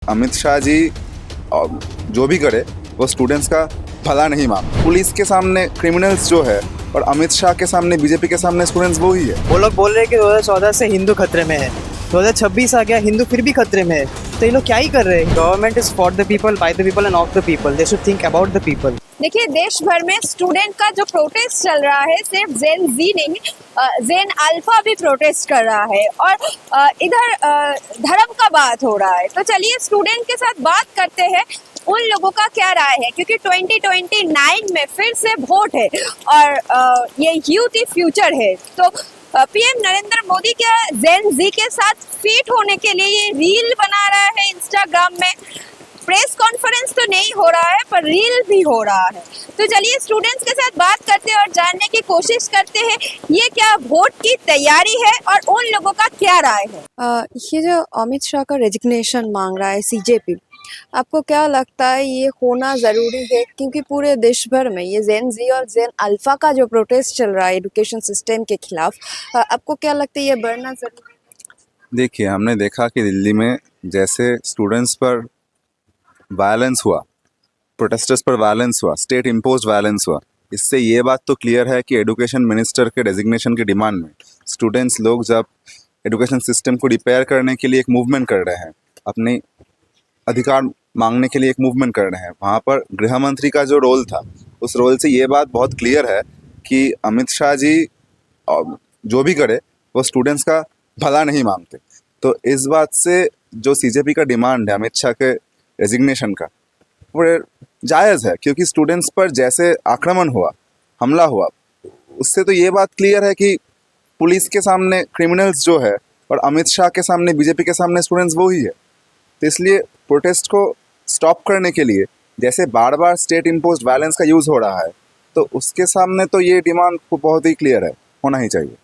अमित शाह जी जो भी करे वो स्टूडेंट्स का भला नहीं मांग। पुलिस के सामने क्रिमिनल्स जो है और अमित शाह के सामने बीजेपी के सामने स्टूडेंट्स वो ही है। वो लोग बोल रहे हैं कि 2014 से हिंदू खतरे में है, 2026 आ गया, हिंदू फिर भी खतरे में है। तो ये लोग क्या ही कर रहे हैं? Government is for the people, by the people end of the people. They should think about the people. देखिए, देश भर में स्टूडेंट का जो प्रोटेस्ट चल रहा है, सिर्फ जेन जी नहीं, जेन अल्फा भी प्रोटेस्ट कर रहा है और इधर धर्म का बात हो रहा है। तो चलिए स्टूडेंट के साथ बात करते हैं, उन लोगों का क्या राय है, क्योंकि 2029 में फिर से वोट है और ये यूथ ही फ्यूचर है। तो पीएम नरेंद्र मोदी क्या जेन जी के साथ फिट होने के लिए ये रील बना रहा है इंस्टाग्राम में। प्रेस कॉन्फ्रेंस तो नहीं हो रहा है पर रील भी हो रहा है। तो चलिए स्टूडेंट्स के साथ बात करते हैं और जानने की कोशिश करते हैं ये क्या वोट की तैयारी है और उन लोगों का क्या राय है। ये जो अमित शाह का रेजिग्नेशन मांग रहा है सीजेपी, आपको क्या लगता है ये होना ज़रूरी है? क्योंकि पूरे देश भर में ये जेन जी और जेन अल्फा का जो प्रोटेस्ट चल रहा है एजुकेशन सिस्टम के खिलाफ, आपको क्या लगता है ये बढ़ना ज़रूरी है? देखिए, हमने देखा कि दिल्ली में जैसे स्टूडेंट्स पर वायलेंस हुआ, प्रोटेस्टर्स पर वायलेंस हुआ, स्टेट इम्पोज्ड वायलेंस हुआ, इससे ये बात तो क्लियर है कि एजुकेशन मिनिस्टर के डेजिग्नेशन की डिमांड में स्टूडेंट्स लोग जब एजुकेशन सिस्टम को रिपेयर करने के लिए एक मूवमेंट कर रहे हैं, अपने अधिकार मांगने के लिए एक मूवमेंट कर रहे हैं, वहाँ पर गृह मंत्री का जो रोल था, उस रोल से ये बात बहुत क्लियर है कि अमित शाह जी जो भी करे वो स्टूडेंट्स का भला नहीं मांगते। तो इस बात से जो सीजेपी का डिमांड है अमित शाह के रेजिग्नेशन का, वो जायज़ है, क्योंकि स्टूडेंट्स पर जैसे आक्रमण हुआ, हमला हुआ, उससे तो ये बात क्लियर है कि पुलिस के सामने क्रिमिनल्स जो है और अमित शाह के सामने बीजेपी के सामने स्टूडेंट्स वो ही है। तो इसलिए प्रोटेस्ट को स्टॉप करने के लिए जैसे बार बार स्टेट इम्पोज्ड वायलेंस का यूज़ हो रहा है, तो उसके सामने तो ये डिमांड बहुत ही क्लियर है, होना ही चाहिए।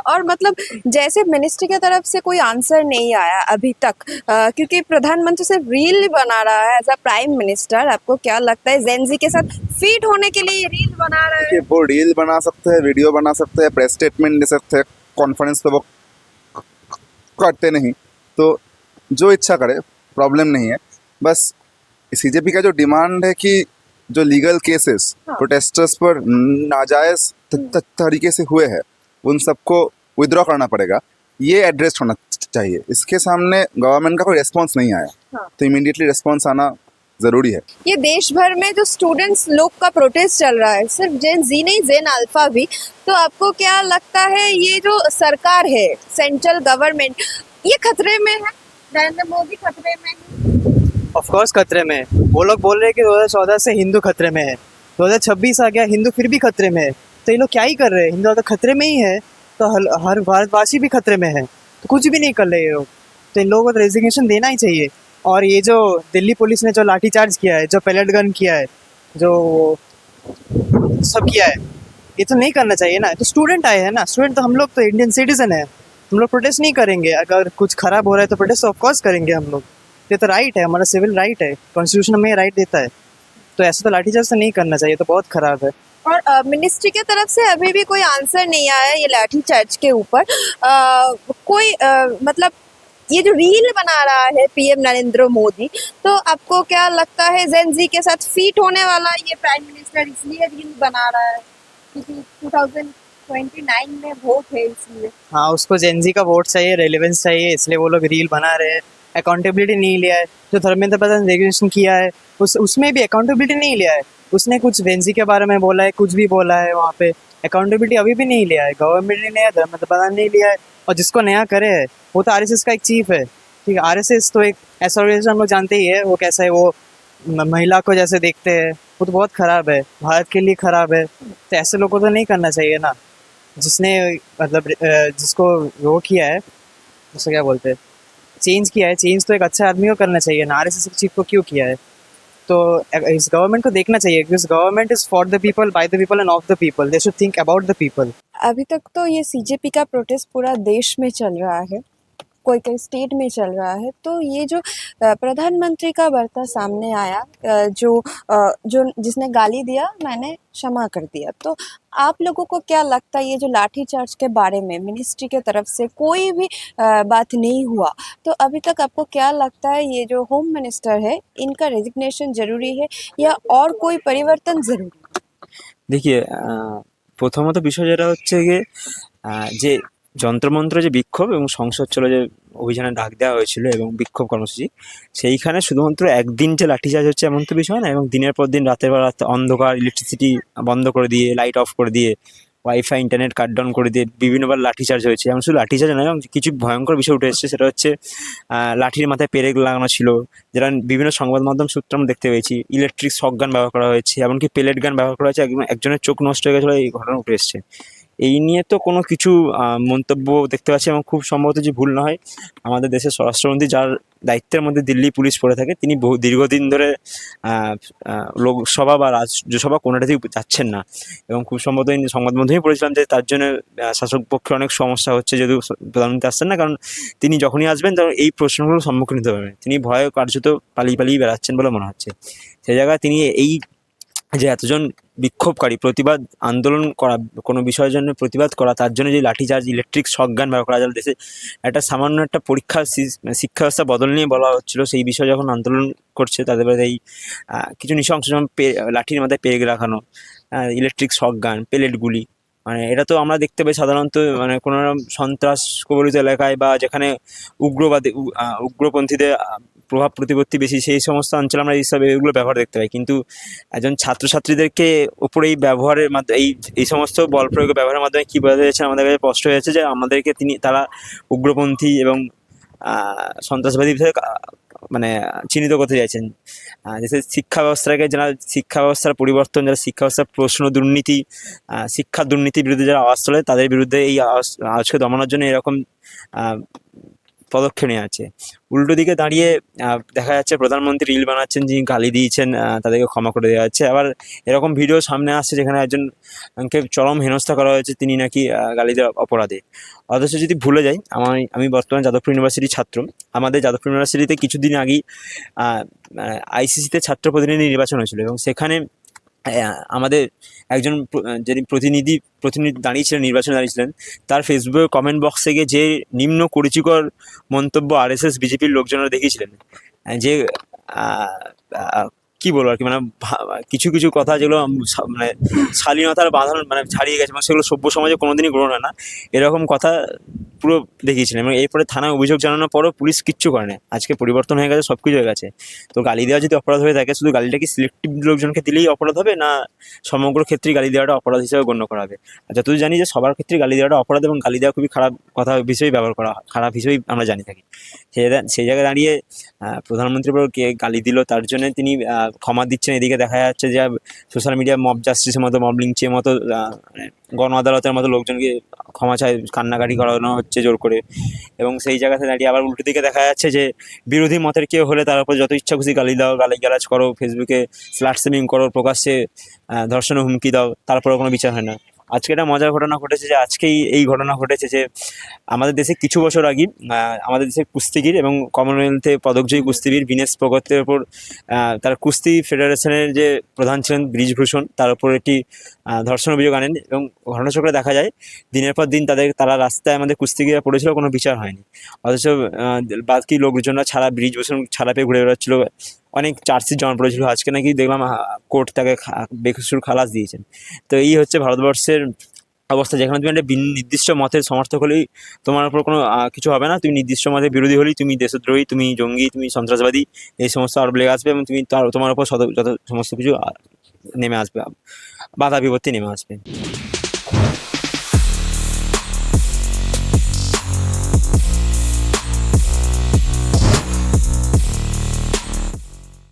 और मतलब जैसे मिनिस्ट्री की तरफ से कोई आंसर नहीं आया अभी तक, क्योंकि प्रधानमंत्री सिर्फ रील बना रहा है एज अ प्राइम मिनिस्टर। आपको क्या लगता है जेन जी के साथ फिट होने के लिए ये रील बना रहा है? वो रील बना सकते हैं, वीडियो बना सकते हैं, प्रेस स्टेटमेंट दे सकते हैं, कॉन्फ्रेंस पे वो करते नहीं, तो जो इच्छा करे, प्रॉब्लम नहीं है। बस सीजेपी का जो डिमांड है कि जो लीगल केसेस प्रोटेस्टर्स पर नाजायज तरीके से हुए हैं उन सबको विड्रॉ करना पड़ेगा, ये एड्रेस होना चाहिए। इसके सामने गवर्नमेंट का कोई रेस्पॉन्स नहीं आया, तो इमीडिएटली रेस्पॉन्स आना ज़रूरी है। ये देश भर में जो स्टूडेंट्स लोग का प्रोटेस्ट चल रहा है, सिर्फ जेन जी नहीं, जेन अल्फा भी, तो आपको क्या लगता है ये जो सरकार है, सेंट्रल गवर्नमेंट, ये खतरे में है? नरेंद्र मोदी खतरे में है? ऑफ कोर्स खतरे में है। वो लोग बोल रहे हैं कि 2014 से हिंदू खतरे में है, 2026 आ गया, हिंदू फिर भी खतरे में है। तो ये लोग क्या ही कर रहे हैं? हिंदू अगर खतरे में ही है तो हर भारतवासी भी खतरे में है, तो कुछ भी नहीं कर रहे ये लोग। तो इन लोगों को रेजिग्नेशन देना ही चाहिए। और ये जो दिल्ली पुलिस ने जो लाठीचार्ज किया है, जो पैलेट गन किया है, जो सब किया है, ये तो नहीं करना चाहिए ना। तो स्टूडेंट आए हैं ना, स्टूडेंट तो हम लोग तो इंडियन सिटीजन है, हम लोग प्रोटेस्ट नहीं करेंगे? अगर कुछ खराब हो रहा है तो प्रोटेस्ट ऑफकोर्स करेंगे हम लोग। ये तो राइट है, हमारा सिविल राइट है, कॉन्स्टिट्यूशन हमें राइट देता है। तो ऐसा तो लाठीचार्ज तो नहीं करना चाहिए, तो बहुत खराब है। और मिनिस्ट्री की तरफ से अभी भी कोई आंसर नहीं आया ये लाठीचार्ज के ऊपर। कोई मतलब ये जो रील बना रहा है पीएम नरेंद्र मोदी, तो आपको क्या लगता है जेन जी के साथ फिट होने वाला ये प्राइम मिनिस्टर इसलिए रील बना रहा है क्योंकि 2029 में वोट है इसलिए? हाँ, उसको जेन जी का वोट चाहिए, रेलेवेंस चाहिए, इसलिए वो लोग रील बना रहे हैं। अकाउंटेबिलिटी नहीं लिया है। जो धर्मेंद्र प्रधान ने रेगुलेशन किया है उसमें भी अकाउंटेबिलिटी नहीं लिया है। उसने कुछ जेन जी के बारे में बोला है, कुछ भी बोला है, वहाँ पे अकाउंटेबिलिटी अभी भी नहीं लिया है। गवर्नमेंट ने लिया, धर्मेंद्र प्रधान ने लिया है, और जिसको नया करे है वो तो आरएसएस का एक चीफ है। ठीक है, आरएसएस तो एक ऐसा ऑर्गेनाइजेशन हम लोग जानते ही है वो कैसा है, वो महिला को जैसे देखते हैं, वो तो बहुत ख़राब है, भारत के लिए ख़राब है। तो ऐसे लोगों को तो नहीं करना चाहिए ना। जिसने मतलब जिसको वो किया है, उसको क्या बोलते हैं, चेंज किया है, चेंज तो एक अच्छा आदमी को करना चाहिए ना, आरएसएस के चीफ को क्यों किया है? तो इस गवर्नमेंट को देखना चाहिए, this government is for the people, by the people end of the people. They should think about the people. अभी तक तो ये सीजेपी का प्रोटेस्ट पूरा देश में चल रहा है, कोई कोई स्टेट में चल रहा है। तो ये जो प्रधानमंत्री का बर्ता सामने आया, जो जिसने गाली दिया मैंने क्षमा कर दिया, तो आप लोगों को क्या लगता है ये जो लाठीचार्ज के बारे में मिनिस्ट्री के तरफ से कोई भी बात नहीं हुआ, तो अभी तक आपको क्या लगता है ये जो होम मिनिस्टर है इनका रेजिग्नेशन जरूरी है या और कोई परिवर्तन जरूरी है? দেখিয়ে প্রথমত বিষয় যেটা হচ্ছে গিয়ে যে যন্ত্রমন্ত্র যে বিক্ষোভ এবং সংসদ চলো যে অভিযানে ডাক দেওয়া হয়েছিল এবং বিক্ষোভ কর্মসূচি, সেইখানে শুধুমাত্র একদিন যে লাঠিচার্জ হচ্ছে এমন তো বিষয় না, এবং দিনের পর দিন রাতের পর রাত অন্ধকার, ইলেকট্রিসিটি বন্ধ করে দিয়ে, লাইট অফ করে দিয়ে, ওয়াইফাই ইন্টারনেট কাট ডাউন করে দিয়ে বিভিন্নবার লাঠিচার্জ হয়েছে। এবং শুধু লাঠিচার্জ নয়, এবং কিছু ভয়ঙ্কর বিষয় উঠে এসেছে, সেটা হচ্ছে লাঠির মাথায় পেরেক লাগানো ছিল, যেটা বিভিন্ন সংবাদ মাধ্যম সূত্রে আমরা দেখতে পেয়েছি। ইলেকট্রিক শক গান ব্যবহার করা হয়েছে, এমনকি পেলেট গান ব্যবহার করা হয়েছে, একজনের চোখ নষ্ট হয়ে গেছিলো, এই ঘটনা উঠে এসেছে। এই নিয়ে তো কোনো কিছু মন্তব্য দেখতে পাচ্ছি, এবং খুব সম্ভবত যে ভুল না হয়, আমাদের দেশের স্বরাষ্ট্রমন্ত্রী যার দায়িত্বের মধ্যে দিল্লি পুলিশ পড়ে থাকে, তিনি দীর্ঘদিন ধরে লোকসভা বা রাজ্যসভা কোনোটাতেই যাচ্ছেন না, এবং খুব সম্ভবত সংবাদ মাধ্যমেই পড়েছিলাম যে তার জন্য শাসক পক্ষে অনেক সমস্যা হচ্ছে, যদিও প্রধানমন্ত্রী আসছেন না, কারণ তিনি যখনই আসবেন তখন এই প্রশ্নগুলোর সম্মুখীন হতে পারবেন। তিনি ভয়ে কার্যত পালিয়ে বেড়াচ্ছেন বলে মনে হচ্ছে। সেই জায়গায় তিনি এই যে এতজন বিক্ষোভকারী প্রতিবাদ আন্দোলন করা, কোনো বিষয়ের জন্য প্রতিবাদ করা, তার জন্য যে লাঠিচার্জ, ইলেকট্রিক শক গান ব্যবহার করা যায়, দেশে একটা সামান্য একটা পরীক্ষা শিক্ষা ব্যবস্থা বদল নিয়ে বলা হচ্ছিল, সেই বিষয়ে যখন আন্দোলন করছে তাদের এই কিছু নৃশংস যেমন লাঠির মাথায় পেরেক রাখানো, ইলেকট্রিক শক গান, পেলেটগুলি, মানে এটা তো আমরা দেখতে পাই সাধারণত মানে কোনো সন্ত্রাস কবলিত এলাকায় বা যেখানে উগ্রপন্থীদের প্রভাব প্রতিপত্তি বেশি, সেই সমস্ত অঞ্চলে আমরা এইসব এগুলো ব্যবহার দেখতে পাই। কিন্তু একজন ছাত্রছাত্রীদেরকে ওপরে এই ব্যবহারের মাধ্যমে এই সমস্ত বল প্রয়োগের ব্যবহারের মাধ্যমে কী বোঝাতে চাইছেন আমাদের কাছে স্পষ্ট হয়ে যাচ্ছে যে আমাদেরকে তারা উগ্রপন্থী এবং সন্ত্রাসবাদী হিসেবে মানে চিহ্নিত করতে চাইছেন। দেশের শিক্ষা ব্যবস্থাকে যারা শিক্ষা ব্যবস্থার পরিবর্তন, যারা শিক্ষা ব্যবস্থার প্রশ্ন দুর্নীতি, শিক্ষা দুর্নীতির বিরুদ্ধে যারা আওয়াজ তোলে, তাদের বিরুদ্ধে এই আওয়াজকে দমানোর জন্য এরকম পদক্ষেপ নিয়ে আছে। উল্টো দিকে দাঁড়িয়ে দেখা যাচ্ছে প্রধানমন্ত্রী রিল বানাচ্ছেন, যিনি গালি দিয়েছেন তাদেরকে ক্ষমা করে দেওয়া হচ্ছে। আবার এরকম ভিডিও সামনে আসছে যেখানে একজনকে চরম হেনস্থা করা হয়েছে, তিনি নাকি গালি দেওয়ার অপরাধে। অথচ যদি ভুলে যাই, আমি বর্তমানে যাদবপুর ইউনিভার্সিটির ছাত্র। আমাদের যাদবপুর ইউনিভার্সিটিতে কিছুদিন আগেই আইসিসিতে ছাত্র প্রতিনিধি নির্বাচন হয়েছিল, এবং সেখানে আমাদের একজন যিনি প্রতিনিধি দাঁড়িয়েছিলেন, নির্বাচনে দাঁড়িয়েছিলেন, তার ফেসবুকে কমেন্ট বক্সে গিয়ে যে নিম্ন কুরুচিকর মন্তব্য RSS বিজেপির লোকজনেরা দেখিয়েছিলেন, যে কী বলবো আর কি, মানে কিছু কিছু কথা যেগুলো মানে শালীনতার বাঁধন মানে ছাড়িয়ে গেছে, এবং সেগুলো সভ্য সমাজে কোনোদিনই গ্রহণ হয় না, এরকম কথা পুরো দেখিয়েছিলেন। এবং এরপরে থানায় অভিযোগ জানানোর পরও পুলিশ কিচ্ছু করে না। আজকে পরিবর্তন হয়ে গেছে, সব কিছু হয়ে গেছে। তো গালি দেওয়া যদি অপরাধ হয়ে থাকে, শুধু গালিটা কি সিলেক্টিভ লোকজনকে দিলেই অপরাধ হবে, না সমগ্র ক্ষেত্রেই গালি দেওয়াটা অপরাধ হিসেবে গণ্য করা হবে? আর যতদূর জানি যে সবার ক্ষেত্রে গালি দেওয়াটা অপরাধ, এবং গালি দেওয়া খুবই খারাপ কথা হিসেবেই ব্যবহার করা হয়, খারাপ হিসেবেই আমরা জানি থাকি। সেই জায়গায় দাঁড়িয়ে প্রধানমন্ত্রীর উপর কে গালি দিল তার জন্য তিনি ক্ষমা দিচ্ছেন। এদিকে দেখা যাচ্ছে যে সোশ্যাল মিডিয়া মব জাস্টিসের মতো, মব লিঞ্চের মতো, মানে গণ আদালতের মতো লোকজনকে ক্ষমা চায়, কান্নাকাটি করানো হচ্ছে জোর করে। এবং সেই জায়গাতে দাঁড়িয়ে আবার উল্টো দিকে দেখা যাচ্ছে যে বিরোধী মতের কেউ হলে তার উপর যত ইচ্ছা খুশি গালি দাও, গালিগালাজ করো, ফেসবুকে স্লাট শেমিং করো, প্রকাশ্যে ধর্ষণের হুমকি দাও, তারপরেও কোনো বিচার হয় না। আজকে একটা মজার ঘটনা ঘটেছে, যে আজকেই এই ঘটনা ঘটেছে যে আমাদের দেশে কিছু বছর আগে আমাদের দেশের কুস্তিগির এবং কমনওয়েলথে পদকজয়ী কুস্তিগির বিনেশ ফোগাতের ওপর তার কুস্তি ফেডারেশনের যে প্রধান ছিলেন ব্রিজভূষণ, তার উপর একটি ধর্ষণ অভিযোগ আনেন। এবং ঘটনাচক্রে দেখা যায় দিনের পর দিন তারা রাস্তায় আমাদের কুস্তিগিরা পড়েছিল, কোনো বিচার হয়নি। অথচ বাকি লোকজনরা ছাড়া, ব্রিজভূষণ ছাড়া পেয়ে ঘুরে বেড়াচ্ছিল, অনেক চার্জশিট জমা পড়েছিল। আজকে নাকি দেখলাম কোর্ট তাকে বেকসুর খালাস দিয়েছেন। তো এই হচ্ছে ভারতবর্ষের অবস্থা, যেখানে তুমি একটা নির্দিষ্ট মতের সমর্থক হলেই তোমার উপর কোনো কিছু হবে না, তুমি নির্দিষ্ট মতের বিরোধী হলেই তুমি দেশদ্রোহী, তুমি জঙ্গি, তুমি সন্ত্রাসবাদী, এই সমস্ত আরোপ লেগে আসবে, এবং তুমি তোমার উপর যত সমস্ত কিছু নেমে আসবে, বাধা বিপত্তি নেমে আসবে।